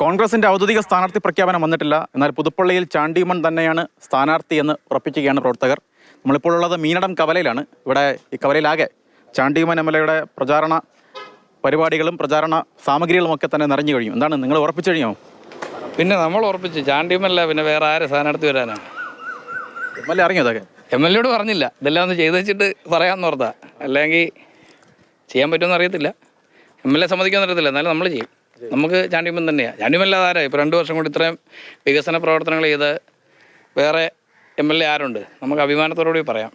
കോൺഗ്രസിന്റെ ഔദ്യോഗിക സ്ഥാനാർത്ഥി പ്രഖ്യാപനം വന്നിട്ടില്ല. എന്നാൽ പുതുപ്പള്ളിയിൽ ചാണ്ടിയുമ്മൻ തന്നെയാണ് സ്ഥാനാർത്ഥി എന്ന് ഉറപ്പിക്കുകയാണ് പ്രവർത്തകർ. നമ്മളിപ്പോൾ ഉള്ളത് മീനടം കവലയിലാണ്. ഇവിടെ ഈ കവലയിലാകെ ചാണ്ടിയുമ്മൻ MLA പ്രചാരണ പരിപാടികളും പ്രചാരണ സാമഗ്രികളുമൊക്കെ തന്നെ നിറഞ്ഞു കഴിയും. എന്താണ് നിങ്ങൾ ഉറപ്പിച്ചു കഴിഞ്ഞോ? പിന്നെ നമ്മൾ ഉറപ്പിച്ചു. ചാണ്ടിയുമ്മല്ല, പിന്നെ വേറെ ആര് സ്ഥാനാർത്ഥി വരാനാണ്? MLA അറിഞ്ഞോ അതൊക്കെ? MLA പറഞ്ഞില്ല. ഇതെല്ലാം ഒന്ന് ചെയ്ത് വെച്ചിട്ട് പറയാമെന്ന് ഓർത്താ. അല്ലെങ്കിൽ ചെയ്യാൻ പറ്റുമെന്ന് അറിയത്തില്ല. MLA സമ്മതിക്കുമെന്ന് അറിയത്തില്ല. എന്നാലും നമ്മൾ ചെയ്യും. നമുക്ക് ചാണ്ടിയുമ്മൻ തന്നെയാണ്. ചാണ്ടിയുമ്മല്ലാതെ ആരാ ഇപ്പോൾ 2 വർഷം കൊണ്ട് ഇത്രയും വികസന പ്രവർത്തനങ്ങൾ ചെയ്ത് വേറെ MLA ആരുണ്ട്? നമുക്ക് അഭിമാനത്തോടുകൂടി പറയാം.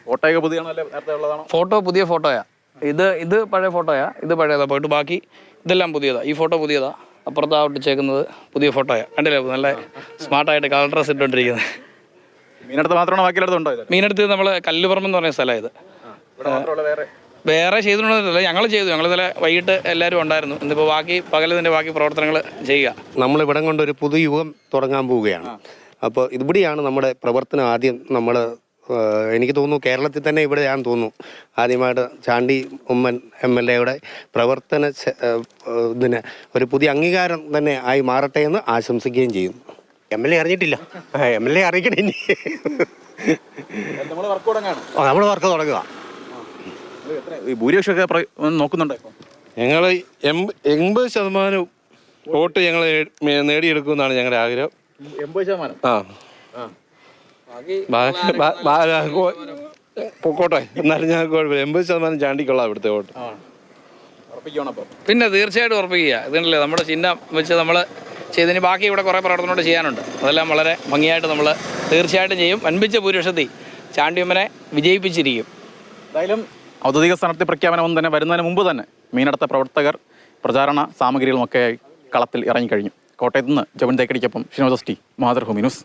ഫോട്ടോയൊക്കെ പുതിയതാണോ നേരത്തെ ഉള്ളതാണോ? ഫോട്ടോ പുതിയ ഫോട്ടോയാ. ഇത് പഴയ ഫോട്ടോയാ. ഇത് പഴയതാ. പോയിട്ട് ബാക്കി ഇതെല്ലാം പുതിയതാ. ഈ ഫോട്ടോ പുതിയതാ. അപ്പുറത്ത് ഒട്ടിച്ചേക്കുന്നത് പുതിയ ഫോട്ടോയാ. കണ്ടില്ലേ? നല്ല സ്മാർട്ടായിട്ട് കളർ ഡ്രസ് ഇട്ടുകൊണ്ടിരിക്കുന്നത്. മീനടുത്ത് മാത്രമാണോ ബാക്കിയുള്ളതുണ്ടോ? മീനടുത്ത് നമ്മൾ കല്ലുപറമ്പ് എന്ന് പറഞ്ഞ സ്ഥലമാണ് ഇത്. വേറെ ചെയ്തിട്ടുണ്ടെന്നില്ല, ഞങ്ങൾ ചെയ്തു. ഞങ്ങൾ ഇന്നലെ വൈകിട്ട് എല്ലാവരും ഉണ്ടായിരുന്നു. ഇന്നിപ്പോൾ പകലതിൻ്റെ ബാക്കി പ്രവർത്തനങ്ങൾ ചെയ്യുക. നമ്മളിവിടം കൊണ്ടൊരു പുതുയുഗം തുടങ്ങാൻ പോവുകയാണ്. അപ്പോൾ ഇവിടെയാണ് നമ്മുടെ പ്രവർത്തനം ആദ്യം നമ്മൾ എനിക്ക് തോന്നുന്നു കേരളത്തിൽ തന്നെ ഇവിടെയാണെന്ന് തോന്നുന്നു ആദ്യമായിട്ട് ചാണ്ടി ഉമ്മൻ MLA പ്രവർത്തന ഇതിന് ഒരു പുതിയ അംഗീകാരം തന്നെ ആയി മാറട്ടെ എന്ന് ആശംസിക്കുകയും ചെയ്യുന്നു. MLA അറിഞ്ഞിട്ടില്ല. MLA അറിയിക്കണേ ഇനി. നമ്മൾ വർക്ക് തുടങ്ങുക. ഭൂരിപക്ഷമൊക്കെ നോക്കുന്നുണ്ടോ? ഞങ്ങൾ 80% വോട്ട് ഞങ്ങൾ നേടിയെടുക്കുമെന്നാണ് ഞങ്ങളുടെ ആഗ്രഹം. 80%? ആ പൊക്കോട്ടെ. എന്നാലും ഞങ്ങൾക്ക് കുഴപ്പമില്ല. 80% ചാണ്ടിക്കൊള്ളാം ഇവിടുത്തെ വോട്ട്. പിന്നെ തീർച്ചയായിട്ടും ഉറപ്പിക്കുക. ഇതുണ്ടല്ലേ നമ്മുടെ ചിഹ്നം വെച്ച് നമ്മൾ ചെയ്തതിന് ബാക്കി ഇവിടെ കുറേ പ്രവർത്തനങ്ങൾ ചെയ്യാനുണ്ട്. അതെല്ലാം വളരെ ഭംഗിയായിട്ട് നമ്മൾ തീർച്ചയായിട്ടും ചെയ്യും. വൻപിച്ച ഭൂരിപക്ഷത്തിൽ ചാണ്ടിയുമ്മനെ വിജയിപ്പിച്ചിരിക്കും. എന്തായാലും ഔദ്യോഗിക സ്ഥാനാർത്ഥി പ്രഖ്യാപനം തന്നെ വരുന്നതിന് മുമ്പ് തന്നെ മീനടത്തെ പ്രവർത്തകർ പ്രചാരണ സാമഗ്രികളുമൊക്കെ കളത്തിൽ ഇറങ്ങിക്കഴിഞ്ഞു. കോട്ടയത്ത് നിന്ന് ജവൻ തേക്കടിക്കൊപ്പം ഷിനോദസ്റ്റി, മാതൃഭൂമി ന്യൂസ്.